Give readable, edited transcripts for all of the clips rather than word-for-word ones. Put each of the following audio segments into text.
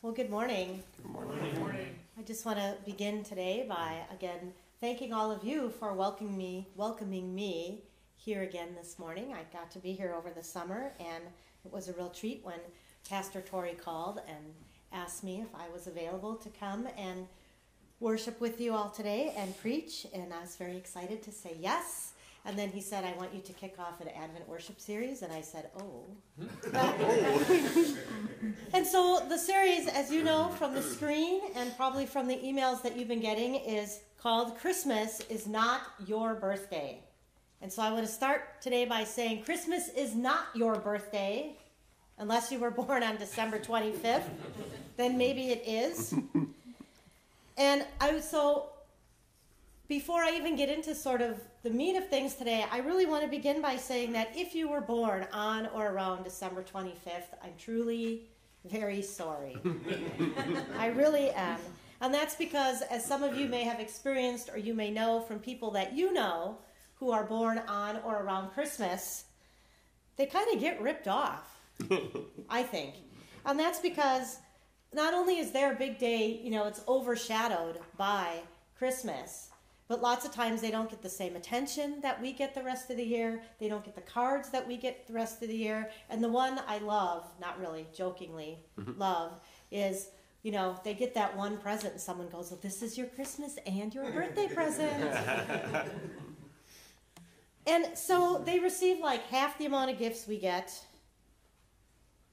Well, good morning. Good morning. Good morning. I just want to begin today by, again, thanking all of you for welcoming me here again this morning. I got to be here over the summer, and it was a real treat when Pastor Tori called and asked me if I was available to come and worship with you all today and preach, and I was very excited to say yes. And then he said, I want you to kick off an Advent worship series. And I said, oh. And so the series, as you know from the screen and probably from the emails that you've been getting, is called Christmas is Not Your Birthday. And so I want to start today by saying Christmas is not your birthday, unless you were born on December 25th. Then maybe it is. And before I even get into sort of the meat of things today, I really want to begin by saying that if you were born on or around December 25th, I'm truly very sorry. I really am. And that's because, as some of you may have experienced or you may know from people that you know who are born on or around Christmas, they kind of get ripped off, I think. And that's because not only is their big day, it's overshadowed by Christmas, but lots of times they don't get the same attention that we get the rest of the year. They don't get the cards that we get the rest of the year. And the one I love, not really, jokingly love, is, they get that one present and someone goes, well, this is your Christmas and your birthday present. And so they receive like half the amount of gifts we get.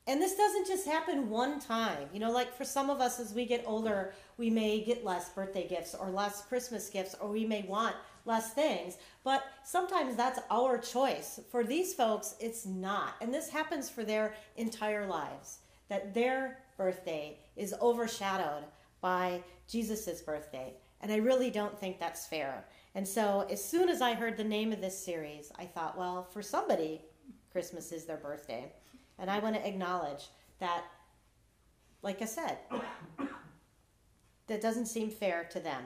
And this doesn't just happen one time. Like for some of us as we get older, we may get less birthday gifts or less Christmas gifts, or we may want less things. But sometimes that's our choice. For these folks, it's not. And this happens for their entire lives, that their birthday is overshadowed by Jesus' birthday. And I really don't think that's fair. And so as soon as I heard the name of this series, I thought, well, for somebody, Christmas is their birthday. And I want to acknowledge that, like I said, that doesn't seem fair to them.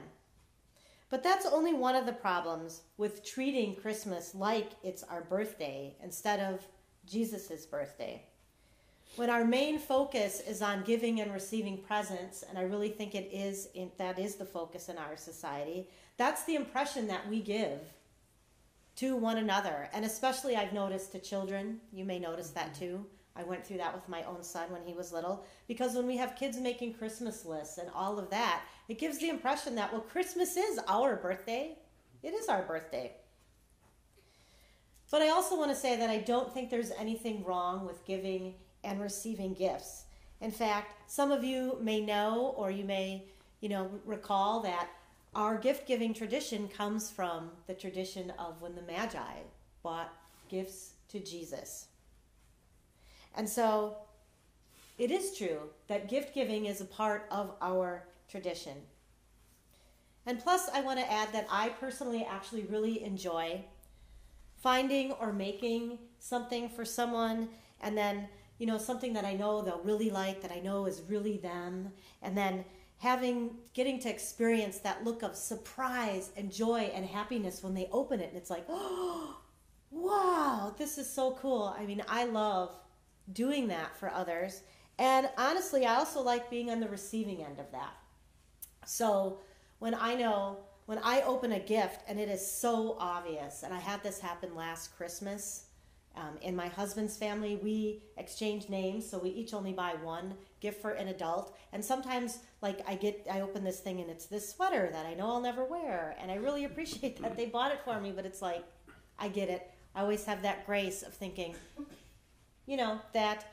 But that's only one of the problems with treating Christmas like it's our birthday instead of Jesus' birthday. When our main focus is on giving and receiving presents, and I really think that is the focus in our society, that's the impression that we give to one another. And especially I've noticed to children. You may notice that too. I went through that with my own son when he was little, because when we have kids making Christmas lists and all of that, it gives the impression that, well, Christmas is our birthday. It is our birthday. But I also want to say that I don't think there's anything wrong with giving and receiving gifts. In fact, some of you may know, or you may, recall that our gift-giving tradition comes from the tradition of when the Magi brought gifts to Jesus. And so it is true that gift-giving is a part of our tradition. And plus, I want to add that I personally actually really enjoy finding or making something for someone, and then, something that I know they'll really like, that I know is really them, and then getting to experience that look of surprise and joy and happiness when they open it, and it's like, oh, wow, this is so cool. I mean, I love doing that for others. And honestly, I also like being on the receiving end of that. So when I open a gift and it is so obvious, and I had this happen last Christmas, in my husband's family, we exchange names, so we each only buy one gift for an adult. And sometimes, like, I open this thing and it's this sweater that I know I'll never wear, and I really appreciate that they bought it for me, but it's like, I get it. I always have that grace of thinking, that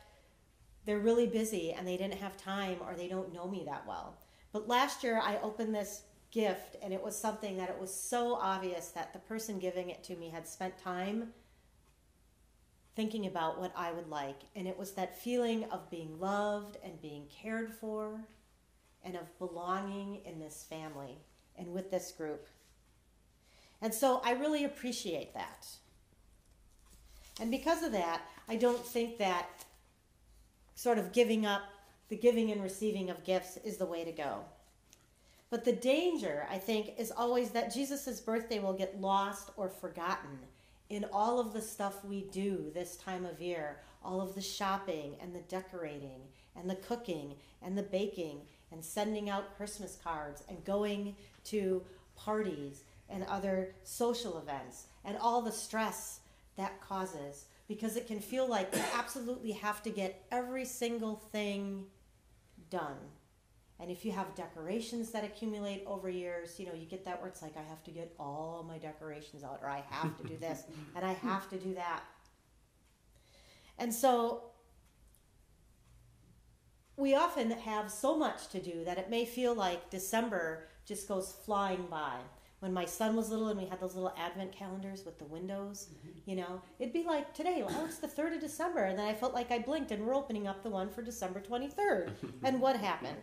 they're really busy and they didn't have time, or they don't know me that well. But last year I opened this gift, and it was something that it was so obvious that the person giving it to me had spent time thinking about what I would like. And it was that feeling of being loved and being cared for and of belonging in this family and with this group. And so I really appreciate that. And because of that, I don't think that sort of giving up the giving and receiving of gifts is the way to go. But the danger, I think, is always that Jesus' birthday will get lost or forgotten in all of the stuff we do this time of year, all of the shopping and the decorating and the cooking and the baking and sending out Christmas cards and going to parties and other social events and all the stress that causes, because it can feel like you absolutely have to get every single thing done. And if you have decorations that accumulate over years, you get that where it's like, I have to get all my decorations out, or I have to do this and I have to do that. And so we often have so much to do that it may feel like December just goes flying by. When my son was little and we had those little advent calendars with the windows, it'd be like today, it's the 3rd of December. And then I felt like I blinked and we're opening up the one for December 23rd. And what happened?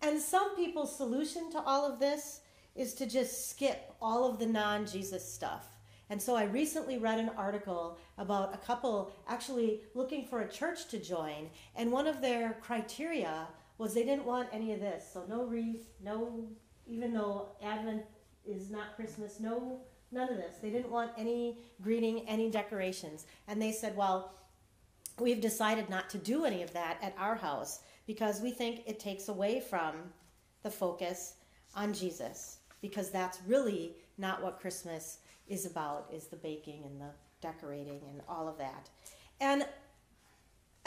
And some people's solution to all of this is to just skip all of the non-Jesus stuff. And so I recently read an article about a couple actually looking for a church to join, and one of their criteria was they didn't want any of this. So no wreath, no, even though Advent is not Christmas, no, none of this. They didn't want any greeting, any decorations. And they said, well, we've decided not to do any of that at our house because we think it takes away from the focus on Jesus, because that's really not what Christmas is about, is the baking and the decorating and all of that. And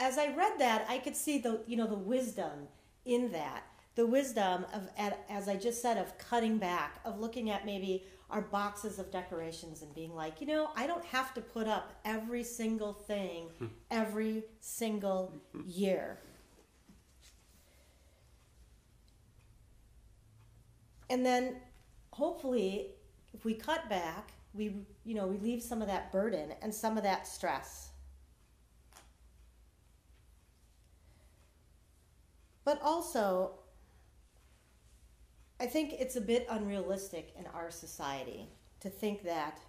as I read that, I could see the wisdom in that. The wisdom of, as I just said, of cutting back, of looking at maybe our boxes of decorations and being like, I don't have to put up every single thing every single year. And then hopefully if we cut back, we relieve some of that burden and some of that stress. But also, I think it's a bit unrealistic in our society to think that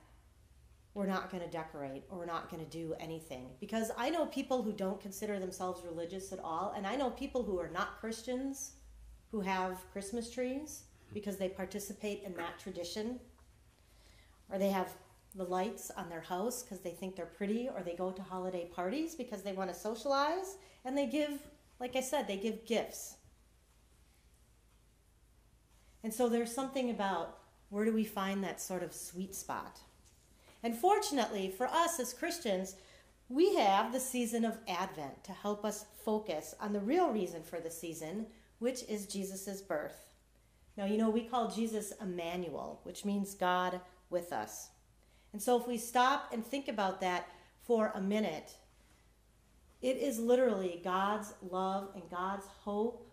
we're not going to decorate or we're not going to do anything. Because I know people who don't consider themselves religious at all, and I know people who are not Christians who have Christmas trees because they participate in that tradition. Or they have the lights on their house because they think they're pretty, or they go to holiday parties because they want to socialize, and they give, like I said, they give gifts. And so there's something about where do we find that sort of sweet spot? And fortunately for us as Christians, we have the season of Advent to help us focus on the real reason for the season, which is Jesus' birth. Now, we call Jesus Emmanuel, which means God with us. And so if we stop and think about that for a minute, it is literally God's love and God's hope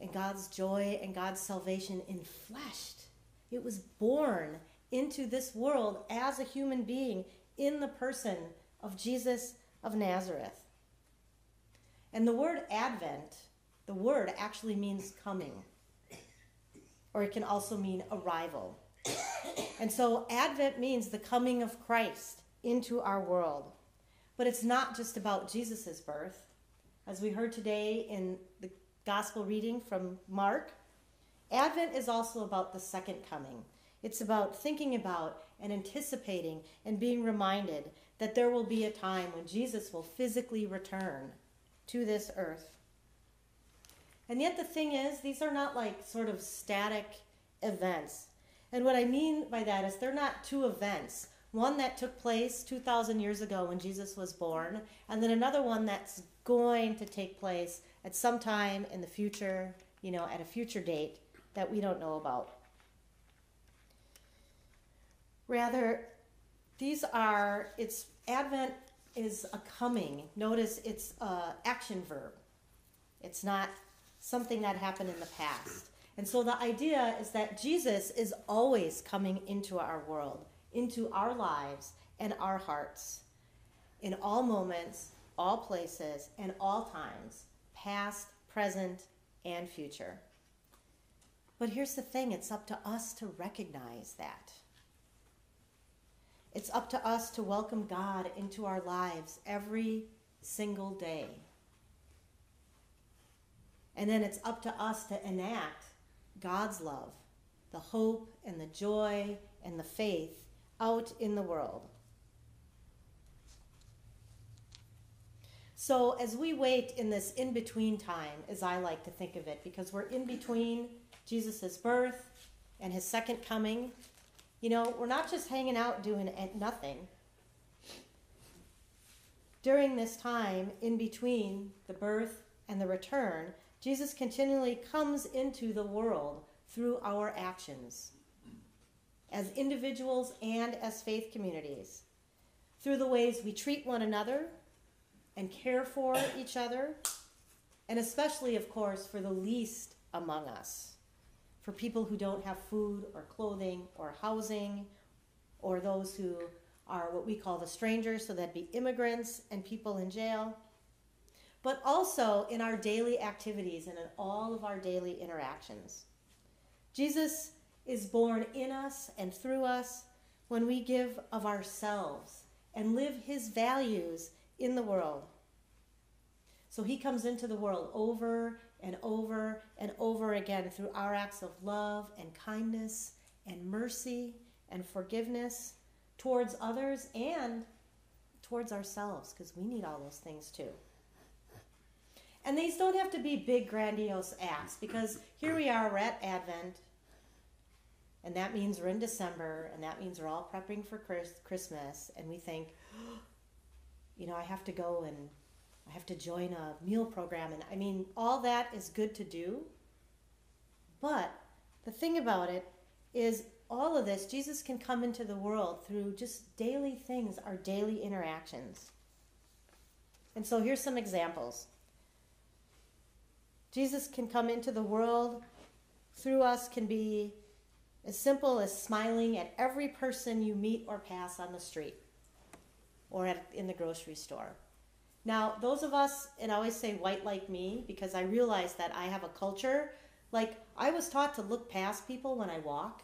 and God's joy and God's salvation enfleshed. It was born into this world as a human being in the person of Jesus of Nazareth. And the word Advent, the word actually means coming, or it can also mean arrival. And so Advent means the coming of Christ into our world. But it's not just about Jesus' birth. As we heard today in the gospel reading from Mark, Advent is also about the second coming. It's about thinking about and anticipating and being reminded that there will be a time when Jesus will physically return to this earth. And yet the thing is, these are not like sort of static events. And what I mean by that is they're not two events. One that took place 2,000 years ago when Jesus was born, and then another one that's going to take place at some time in the future, at a future date that we don't know about. Rather, Advent is a coming. Notice it's an action verb. It's not something that happened in the past. And so the idea is that Jesus is always coming into our world, into our lives and our hearts, in all moments, all places, and all times, past, present, and future. But here's the thing, it's up to us to recognize that. It's up to us to welcome God into our lives every single day. And then it's up to us to enact God's love, the hope and the joy and the faith out in the world. So as we wait in this in-between time, as I like to think of it, because we're in between Jesus' birth and his second coming, we're not just hanging out doing nothing. During this time, in between the birth and the return, Jesus continually comes into the world through our actions, as individuals and as faith communities, through the ways we treat one another and care for each other, and especially, of course, for the least among us, for people who don't have food or clothing or housing, or those who are what we call the strangers, so that'd be immigrants and people in jail, but also in our daily activities and in all of our daily interactions. Jesus is born in us and through us when we give of ourselves and live his values in the world. So he comes into the world over and over and over again through our acts of love and kindness and mercy and forgiveness towards others and towards ourselves, because we need all those things too. And these don't have to be big, grandiose acts, because here we are, we're at Advent, and that means we're in December, and that means we're all prepping for Christmas, and we think, I have to go and I have to join a meal program. And all that is good to do. But the thing about it is all of this, Jesus can come into the world through just daily things, our daily interactions. And so here's some examples. Jesus can come into the world through us, can be as simple as smiling at every person you meet or pass on the street or in the grocery store. Now, those of us, and I always say white like me, because I realize that I have a culture, like I was taught to look past people when I walk.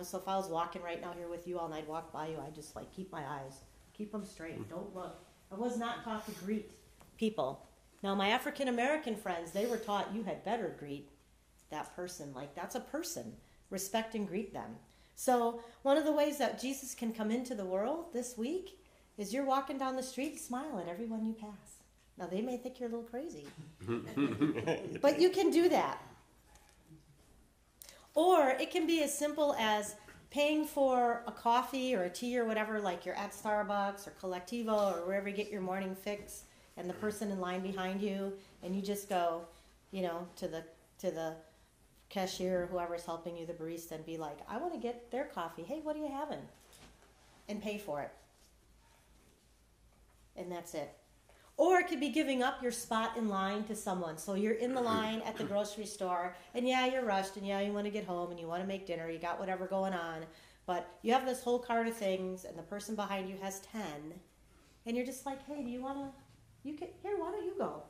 So if I was walking right now here with you all and I'd walk by you, I just keep my eyes, keep them straight, don't look. I was not taught to greet people. Now, my African American friends, they were taught you had better greet that person, like that's a person. Respect and greet them. So one of the ways that Jesus can come into the world this week is you're walking down the street, smile at everyone you pass. Now, they may think you're a little crazy, but you can do that. Or it can be as simple as paying for a coffee or a tea or whatever, like you're at Starbucks or Collectivo or wherever you get your morning fix, and the person in line behind you, and you just go, to the cashier or whoever's helping you, the barista, and be like, I want to get their coffee. Hey, what are you having? And pay for it. And that's it. Or it could be giving up your spot in line to someone. So you're in the line at the grocery store, and you're rushed, and you want to get home, and you want to make dinner, you got whatever going on, but you have this whole cart of things, and the person behind you has 10, and you're just like, hey, do you want to, here, why don't you go?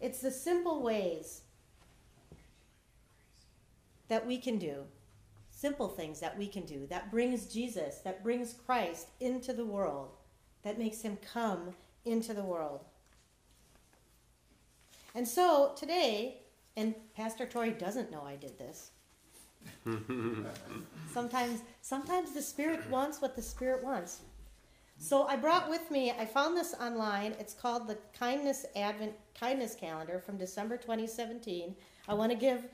It's the simple ways that we can do, simple things that we can do, that brings Jesus, that brings Christ into the world, that makes him come into the world. And so today, and Pastor Tori doesn't know I did this. Sometimes the Spirit wants what the Spirit wants. So I brought with me, I found this online. It's called the Kindness Advent Kindness Calendar from December 2017. I want to give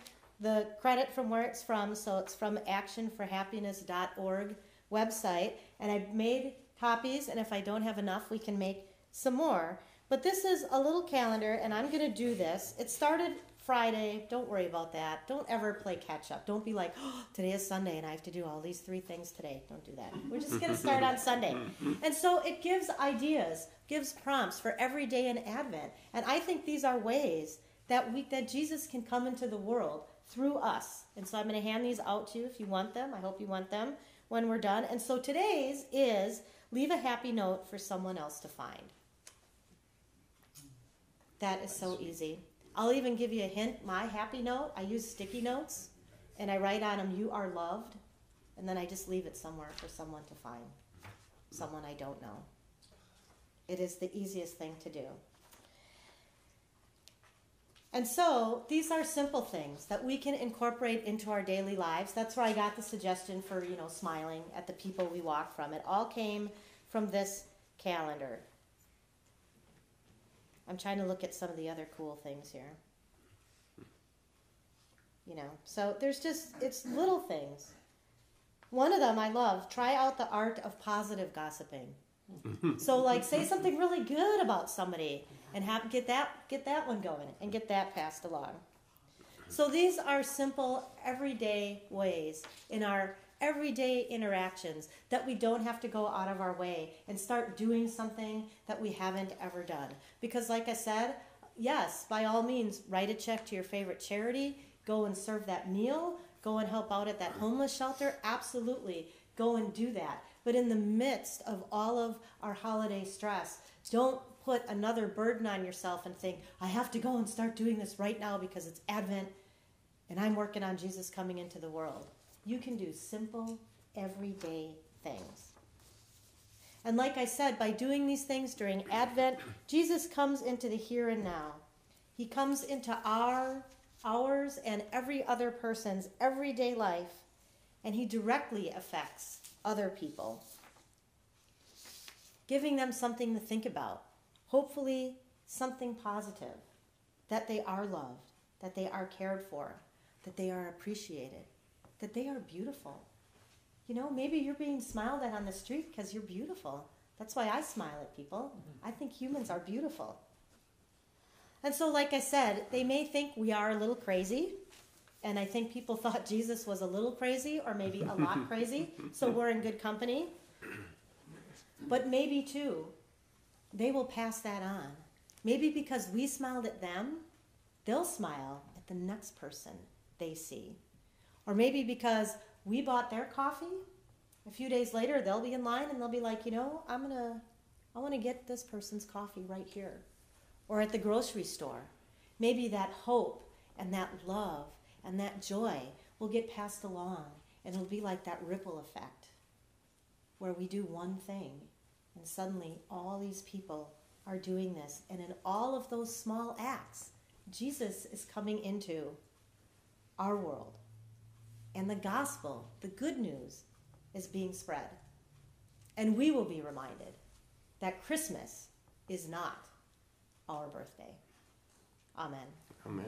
the credit from where it's from, so it's from actionforhappiness.org website, and I've made copies, and if I don't have enough, we can make some more. But this is a little calendar, and I'm going to do this. It started Friday. Don't worry about that. Don't ever play catch up. Don't be like, oh, today is Sunday, and I have to do all these 3 things today. Don't do that. We're just going to start on Sunday. And so it gives ideas, gives prompts for every day in Advent. And I think these are ways that Jesus can come into the world through us. And so I'm going to hand these out to you if you want them. I hope you want them when we're done. And so today's is leave a happy note for someone else to find. That is so easy. I'll even give you a hint. My happy note, I use sticky notes, and I write on them, you are loved, and then I just leave it somewhere for someone to find, someone I don't know. It is the easiest thing to do. And so these are simple things that we can incorporate into our daily lives. That's where I got the suggestion for, smiling at the people we walk from. It all came from this calendar. I'm trying to look at some of the other cool things here. You know, so there's just, it's little things. One of them I love, try out the art of positive gossiping. So like say something really good about somebody and get that one going and get that passed along. So these are simple everyday ways in our everyday interactions that we don't have to go out of our way and start doing something that we haven't ever done. Because like I said, yes, by all means, write a check to your favorite charity, go and serve that meal, go and help out at that homeless shelter, absolutely, go and do that. But in the midst of all of our holiday stress, don't put another burden on yourself and think, I have to go and start doing this right now because it's Advent and I'm working on Jesus coming into the world. You can do simple, everyday things. And like I said, by doing these things during Advent, Jesus comes into the here and now. He comes into ours and every other person's everyday life, and he directly affects other people, giving them something to think about, hopefully something positive, that they are loved, that they are cared for, that they are appreciated, that they are beautiful. You know, maybe you're being smiled at on the street because you're beautiful. That's why I smile at people. I think humans are beautiful. And so, like I said, they may think we are a little crazy, and I think people thought Jesus was a little crazy or maybe a lot crazy, so we're in good company. But maybe, too, they will pass that on. Maybe because we smiled at them, they'll smile at the next person they see. Or maybe because we bought their coffee, a few days later they'll be in line and they'll be like, you know, I want to get this person's coffee right here. Or at the grocery store. Maybe that hope and that love and that joy will get passed along, and it'll be like that ripple effect where we do one thing and suddenly all these people are doing this, and in all of those small acts, Jesus is coming into our world, and the gospel, the good news, is being spread. And we will be reminded that Christmas is not our birthday. Amen. Amen.